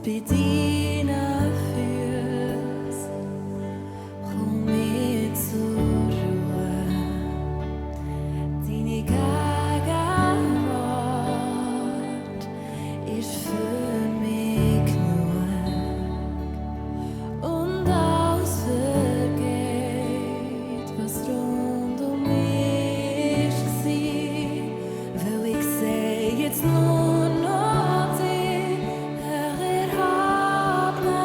bei deinen Füßen komm ich zur Ruhe. Deine Gegenwart ist für mich genug. Und alles vergeht, was rund um mich war, weil ich sehe jetzt nur noch dich, Herr, erhabener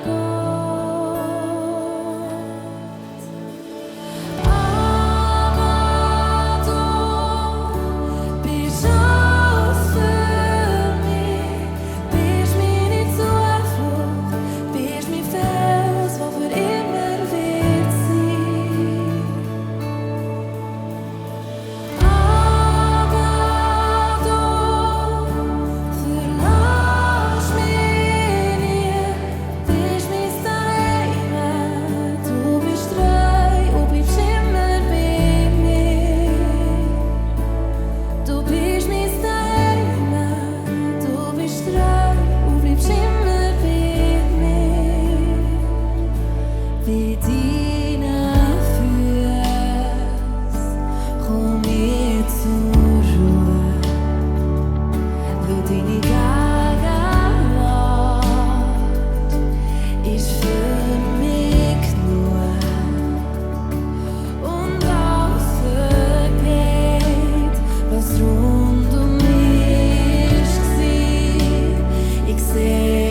Gott. Aber du bist alles für mich, bist meine Zuflucht, bist mein Fels, der für immer wird sein. Aber du verlässt mich nie, bist mein Zuhause, du bist treu und bleibst immer bei mir. Du bist mein Zuhause, du bist treu und bleibst immer bei mir. Bei deinen Füßen komm ich zur Ruhe, weil deine Gegenwart ist für mich genug. Und alles vergeht, was rund um mich war. Ich sehe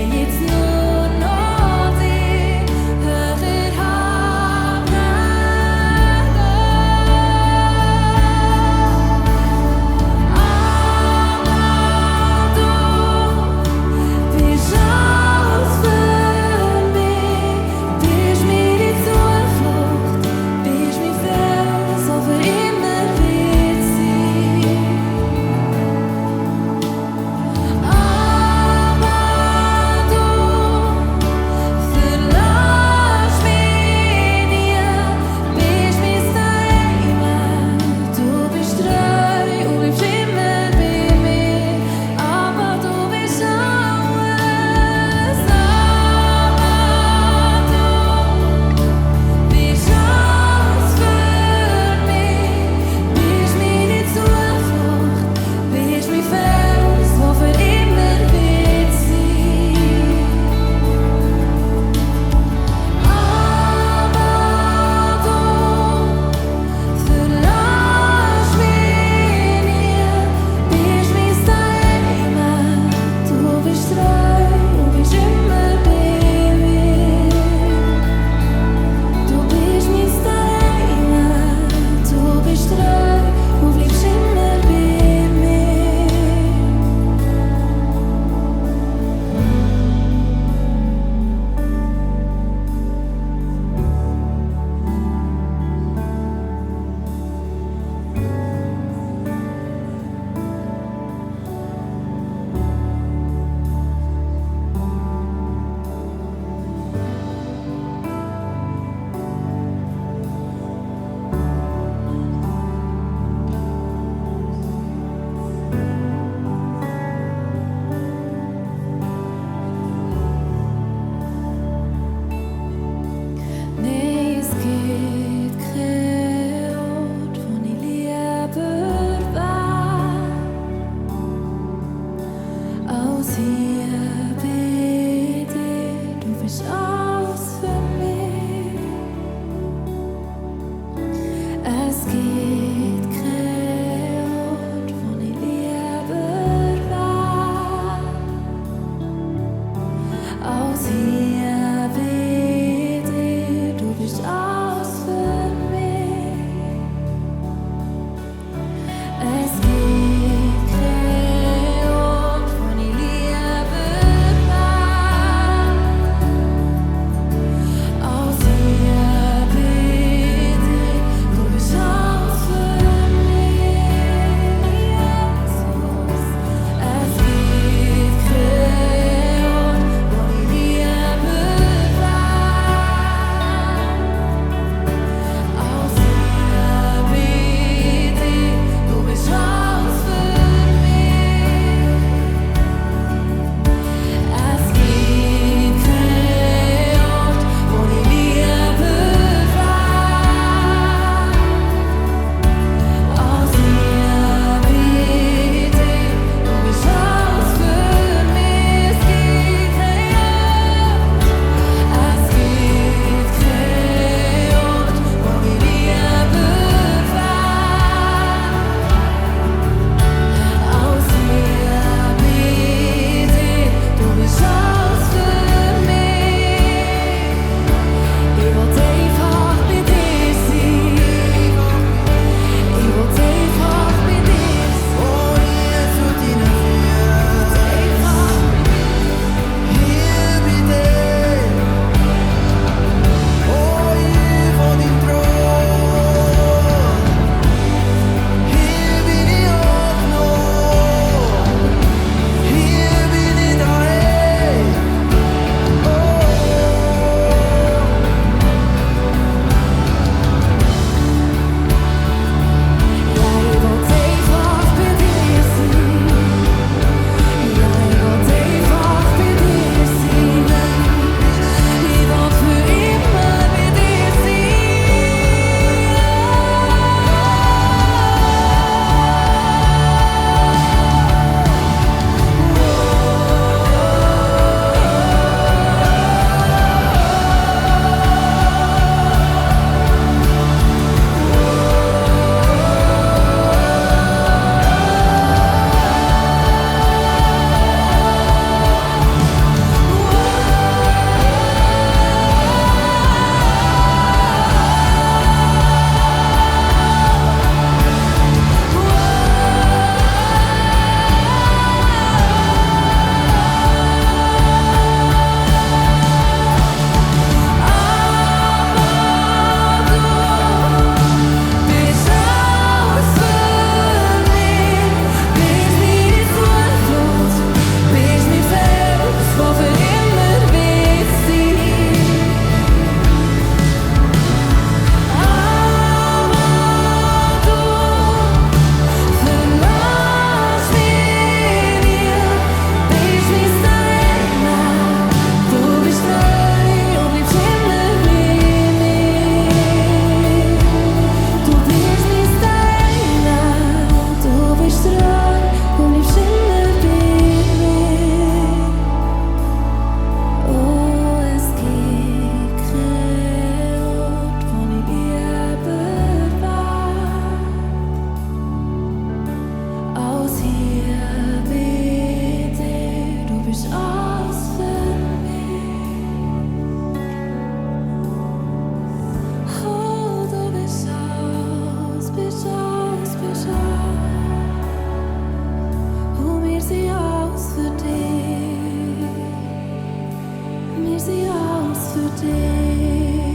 für dich.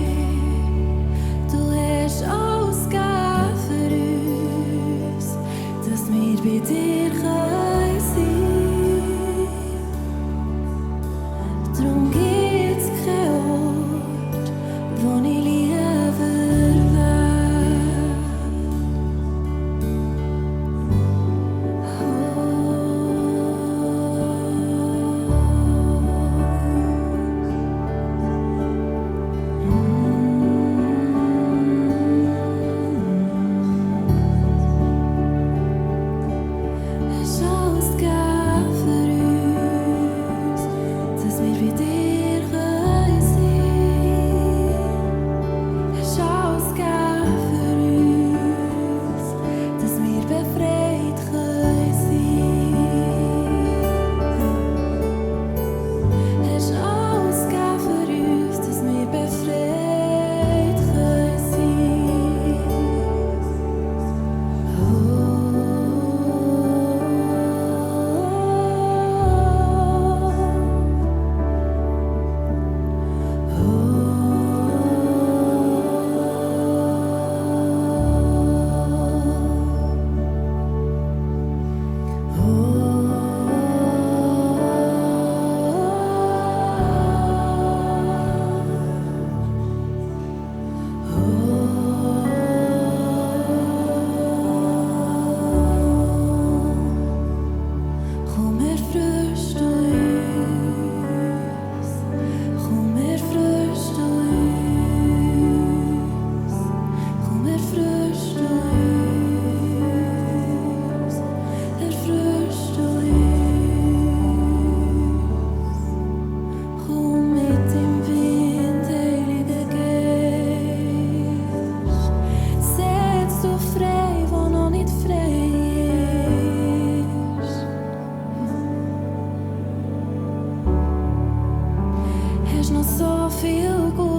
Du hast alles gegeben für uns, dass wir bei dir können sein. Drum gibt's keinen Ort, wo ich lieber wäre. Hast alles gegeben für uns, dass wir bei dir können sein. Hast alles gegeben für uns, dass wir befreit können sein. Hast alles gegeben für uns, dass wir befreit können sein. Komm, erfrischst du uns, komm, erfrischst du uns, komm, erfrischst du uns, erfrischst du uns. Komm mit dem Wind, Heiliger Geist, setz du frei, wo noch nicht frei ist. Hast noch so viel Gutes